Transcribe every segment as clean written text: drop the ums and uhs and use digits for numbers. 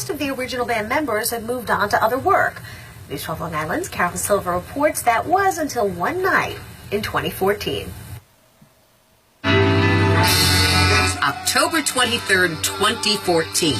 most of the original band members have moved on to other work. News 12 Long Island's Carol Silva reports that was until one night in 2014. October 23rd, 2014.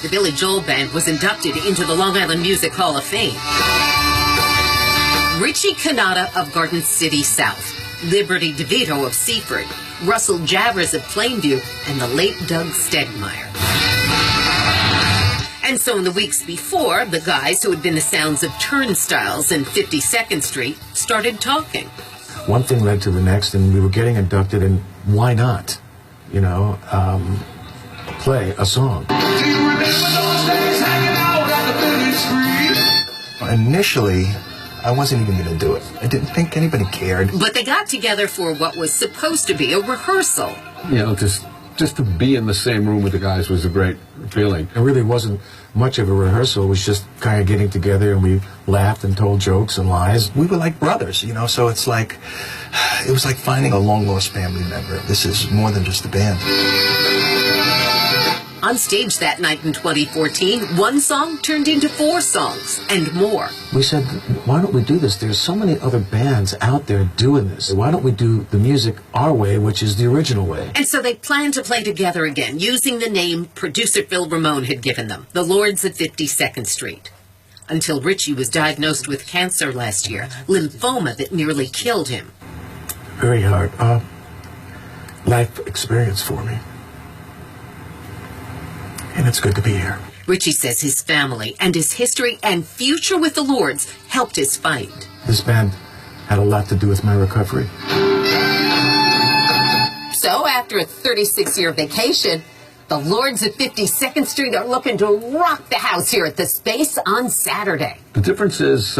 The Billy Joel Band was inducted into the Long Island Music Hall of Fame. Richie Cannata of Garden City South, Liberty DeVito of Seaford, Russell Javers of Plainview, and the late Doug Stegmeyer. And so in the weeks before, the guys who had been the sounds of Turnstiles and 52nd Street started talking. One thing led to the next, and we were getting inducted, and why not, play a song? Initially, I wasn't even going to do it. I didn't think anybody cared. But they got together for what was supposed to be a rehearsal. Just to be in the same room with the guys was a great feeling. It really wasn't much of a rehearsal. It was just kind of getting together, and we laughed and told jokes and lies. We were like brothers, so it was like finding a long-lost family member. This is more than just a band. On stage that night in 2014, one song turned into 4 songs and more. We said, why don't we do this? There's so many other bands out there doing this. Why don't we do the music our way, which is the original way? And so they planned to play together again, using the name producer Phil Ramone had given them, the Lords of 52nd Street. Until Richie was diagnosed with cancer last year, lymphoma that nearly killed him. Very hard. Life experience for me. And it's good to be here. Richie says his family and his history and future with the Lords helped his fight. This band had a lot to do with my recovery. So after a 36-year vacation, the Lords of 52nd Street are looking to rock the house here at the Space on Saturday. The difference is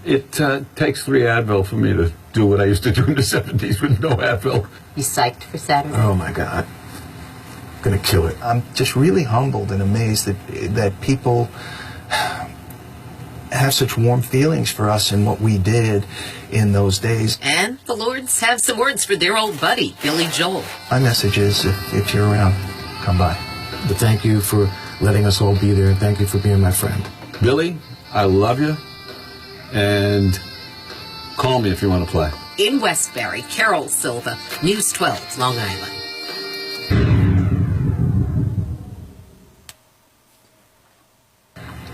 it takes 3 Advil for me to do what I used to do in the 70s with no Advil. You psyched for Saturday? Oh, my God. Gonna kill it. I'm just really humbled and amazed that people have such warm feelings for us and what we did in those days. And the Lords have some words for their old buddy, Billy Joel. My message is, if you're around, come by. But thank you for letting us all be there, and thank you for being my friend. Billy, I love you, and call me if you want to play. In Westbury, Carol Silva, News 12, Long Island.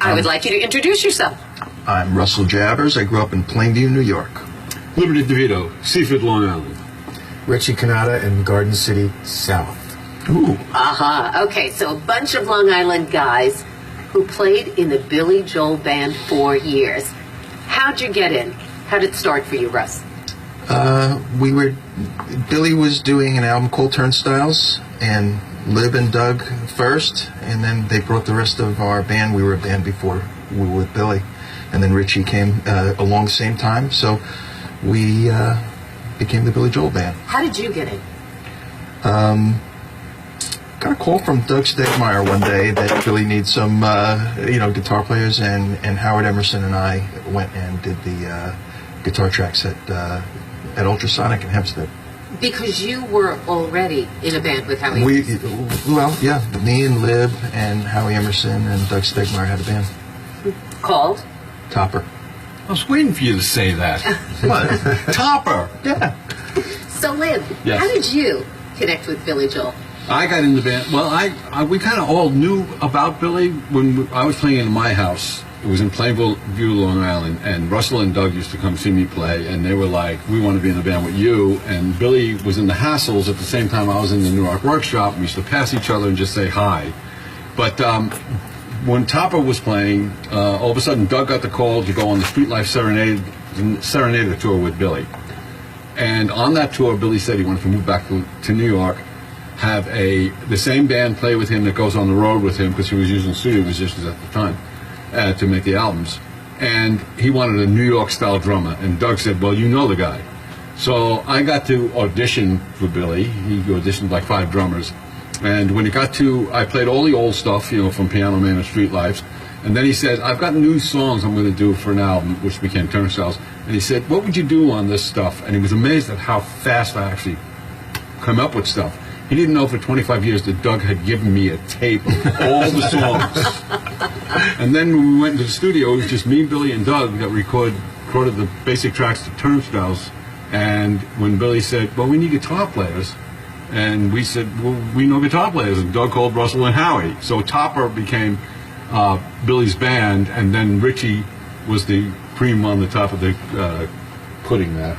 I would like you to introduce yourself. I'm Russell Javers. I grew up in Plainview, New York. Liberty DeVito, Seaford, Long Island. Richie Cannata in Garden City South. Ooh. Okay, so a bunch of Long Island guys who played in the Billy Joel Band for years. How'd you get in? How did it start for you, Russ? Billy was doing an album called Turnstiles, and Lib and Doug first, and then they brought the rest of our band. We were a band before we were with Billy, and then Richie came along the same time, so we became the Billy Joel Band. How did you get in? Got a call from Doug Stegmeyer one day that Billy needs some guitar players, and Howard Emerson and I went and did the guitar tracks at Ultrasonic in Hempstead. Because you were already in a band with Howie Emerson. Me and Lib and Howie Emerson and Doug Stegmeyer had a band. Called? Topper. I was waiting for you to say that. What? Topper. Yeah. So, Lib, Yes. How did you connect with Billy Joel? I got in the band. Well, we kind of all knew about Billy when I was playing in my house. It was in Plainview, Long Island, and Russell and Doug used to come see me play, and they were like, we want to be in the band with you. And Billy was in the Hassles at the same time I was in the New York Workshop. We used to pass each other and just say hi. But when Topper was playing, all of a sudden Doug got the call to go on the Street Life Serenader tour with Billy. And on that tour, Billy said he wanted to move back to New York, have the same band play with him that goes on the road with him, because he was using studio musicians at the time to make the albums. And he wanted a New York-style drummer. And Doug said, well, you know the guy. So I got to audition for Billy. He auditioned like 5 drummers. And when it got to, I played all the old stuff, from Piano Man and Street Lives. And then he said, I've got new songs I'm going to do for an album, which became Turnstiles. And he said, what would you do on this stuff? And he was amazed at how fast I actually come up with stuff. He didn't know for 25 years that Doug had given me a tape of all the songs. And then when we went into the studio, it was just me, Billy, and Doug that recorded the basic tracks to Turnstiles. And when Billy said, well, we need guitar players, and we said, well, we know guitar players, and Doug called Russell and Howie. So Topper became Billy's band, and then Richie was the cream on the top of the pudding there.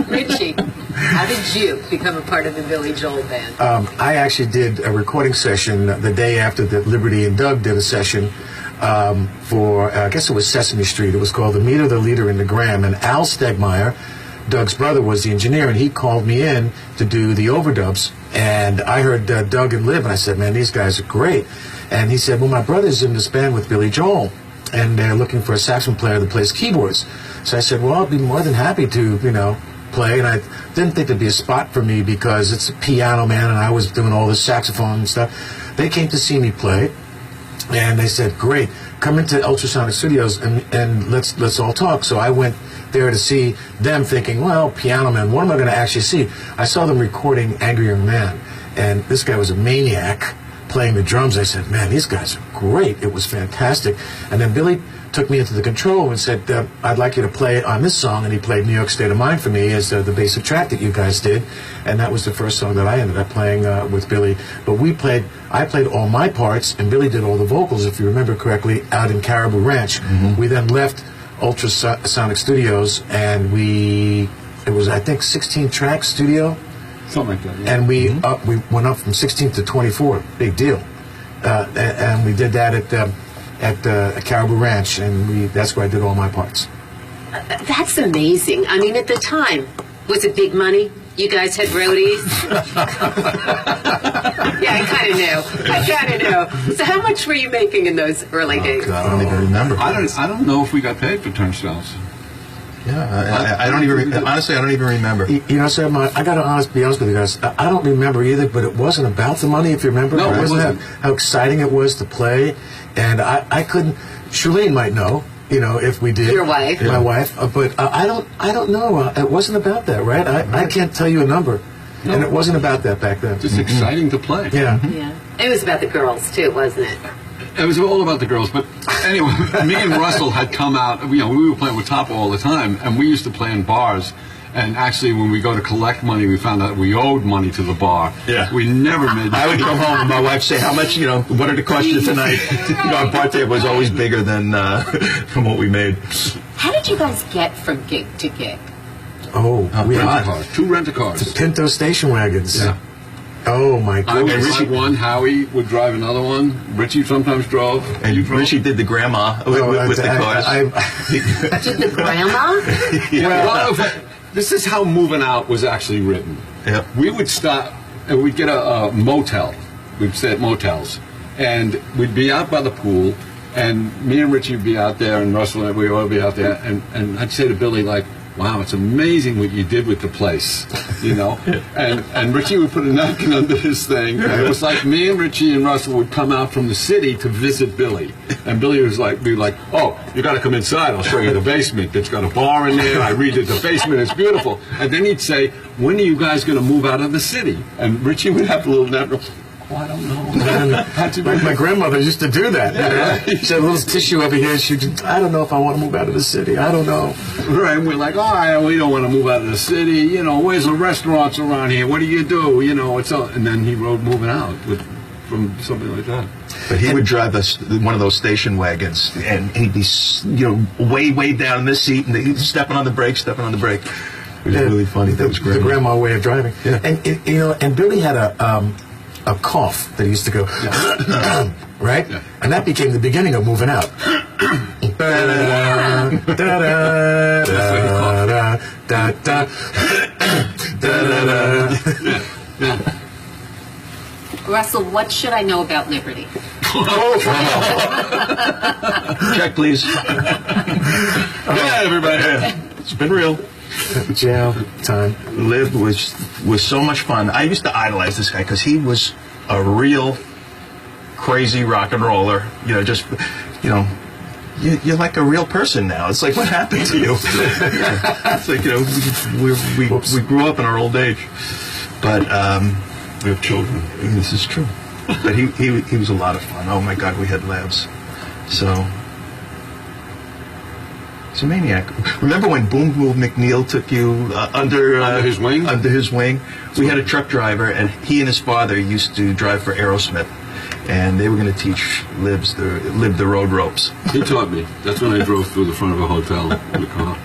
Richie, how did you become a part of the Billy Joel band? I actually did a recording session the day after that Liberty and Doug did a session for, I guess it was Sesame Street. It was called The Meter, the Leader, and the Gram. And Al Stegmeyer, Doug's brother, was the engineer, and he called me in to do the overdubs. And I heard Doug and Lib, and I said, man, these guys are great. And he said, well, my brother's in this band with Billy Joel, and they're looking for a saxophone player that plays keyboards. So I said, well, I'll be more than happy to, play. And I didn't think there'd be a spot for me because it's a piano man, and I was doing all this saxophone and stuff. They came to see me play, and they said, great, come into Ultrasonic Studios and let's all talk. So I went there to see them thinking, well, piano man, what am I going to actually see? I saw them recording Angry Young Man, and this guy was a maniac playing the drums. I said, man, these guys are great. It was fantastic. And then Billy took me into the control room and said, I'd like you to play on this song. And he played New York State of Mind for me as the basic track that you guys did. And that was the first song that I ended up playing with Billy. But I played all my parts, and Billy did all the vocals, if you remember correctly, out in Caribou Ranch. Mm-hmm. We then left Ultrasonic Studios, and it was, I think, 16-track studio. Something like that, yeah. And we went up from 16 to 24, big deal. And we did that at Caribou Ranch, and that's where I did all my parts. That's amazing. I mean, at the time, was it big money? You guys had roadies? Yeah, I kind of know. So how much were you making in those early days? God, I don't even remember. I don't know if we got paid for Turnstiles. Yeah, I don't even. Honestly, I don't even remember. Sam, I got to be honest with you guys. I don't remember either, but it wasn't about the money. If you remember, no, it wasn't how exciting it was to play, and I couldn't. Charlene might know, if we did. Your wife, my wife, but I don't know. It wasn't about that, right? I can't tell you a number, and it wasn't about that back then. Just exciting to play. Yeah. It was about the girls too, wasn't it? It was all about the girls, but anyway, me and Russell had come out, we were playing with Topper all the time, and we used to play in bars, and actually when we go to collect money, we found out we owed money to the bar. Yeah. We never made I would come home and my wife say, how much, what did it cost you tonight? Our bar table was always bigger than from what we made. How did you guys get from gig to gig? We had rent-a-cars, 2 rent-a-cars. Pinto station wagons. Yeah. Oh my And goodness. Richie one, Howie would drive another one. Richie sometimes drove. And Richie did the grandma with the cars. Did the grandma? Well, this is how Moving Out was actually written. Yep. We would stop and we'd get a motel. We'd stay at motels. And we'd be out by the pool, and me and Richie would be out there, and Russell and we'd all be out there. And I'd say to Billy, like, wow, it's amazing what you did with the place, And Richie would put a napkin under his thing. And it was like me and Richie and Russell would come out from the city to visit Billy. And Billy would be like, oh, you got to come inside. I'll show you the basement. It's got a bar in there. I redid the basement. It's beautiful. And then he'd say, when are you guys going to move out of the city? And Richie would have a little napkin. Oh, I don't know. My grandmother used to do that. She had a little tissue over here. I don't know if I want to move out of the city. I don't know. Right, and we're like, we don't want to move out of the city. Where's the restaurants around here? What do you do? It's all. And then he wrote Moving Out from something like that. But he would drive one of those station wagons, and he'd be, way down in this seat, and he'd stepping on the brake. It was really funny. That was great. The grandma way of driving. Yeah. And and Billy had a cough that he used to go, right? Yeah. And that became the beginning of Moving Out. Russell, what should I know about Liberty? Check, please. Yeah, everybody. It's been real. Jail time. Liv was so much fun. I used to idolize this guy because he was a real crazy rock and roller. you're like a real person now. It's like, what happened to you? It's like, we grew up in our old age, but We have children. this is true. But he was a lot of fun. Oh my God, we had labs. So he's a maniac. Remember when Boom Boom McNeil took you under his wing? Under his wing. We had a truck driver, and he and his father used to drive for Aerosmith, and they were going to teach Lib the road ropes. He taught me. That's when I drove through the front of a hotel in the car.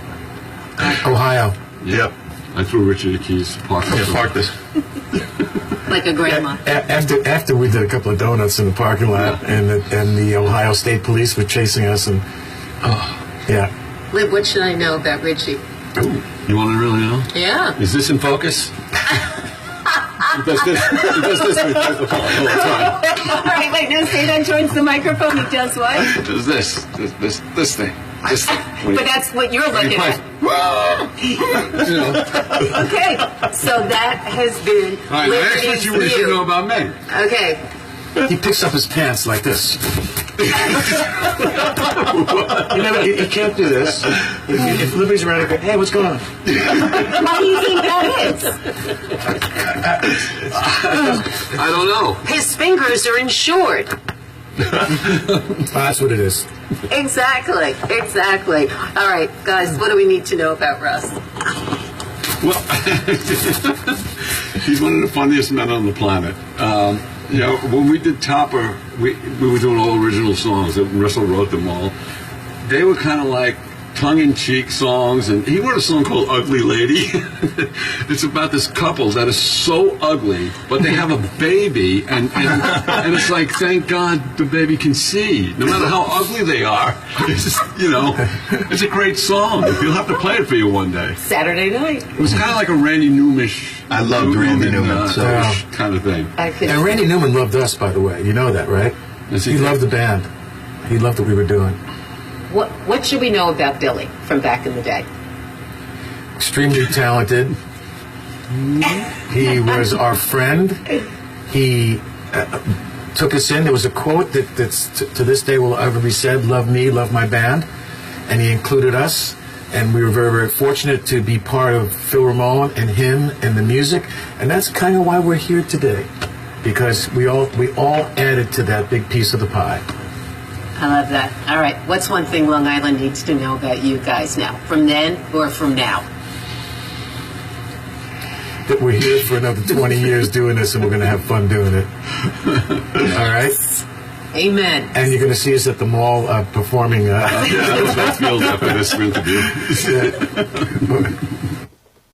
Ohio. Yep. I threw Richie the keys. Parked this. Like a grandma. After we did a couple of donuts in the parking lot, and the Ohio State Police were chasing us, and yeah. Lib, what should I know about Richie? You want to really know? Yeah. Is this in focus? He does this. He does this with the phone all the time. All right, wait, now say that towards the microphone. He does what? He does this thing. This thing. But that's what you're looking at. You know. Okay, so that has been All right, now that's what Liberty's you wish you view. know about me. Okay. He picks up his pants like this. You can't do this. If Libby's around, go, hey, what's going on? Why do you think that is? I don't know. His fingers are insured. That's what it is. Exactly. All right, guys, what do we need to know about Russ? Well, he's one of the funniest men on the planet. When we did Topper, we were doing all original songs. Russell wrote them all. They were kind of like tongue-in-cheek songs, and he wrote a song called Ugly Lady. It's about this couple that is so ugly, but they have a baby, and it's like, thank God the baby can see, no matter how ugly they are. It's just, it's a great song. You'll have to play it for you one day. Saturday night. It was kind of like a Randy Newman-ish. I loved Randy Newman. Kind of thing. And Randy Newman loved us, by the way. You know that, right? Yes, He loved the band. He loved what we were doing. What should we know about Billy from back in the day? Extremely talented. He was our friend. He took us in. There was a quote that's to this day will ever be said, "Love me, love my band." And he included us. And we were very, very fortunate to be part of Phil Ramone and him and the music. And that's kind of why we're here today. Because we all added to that big piece of the pie. I love that. All right, what's one thing Long Island needs to know about you guys now? From then or from now? That we're here for another 20 years doing this, and we're going to have fun doing it. All right? Amen. And you're going to see us at the mall performing. Yeah, that feels after this interview. Yeah.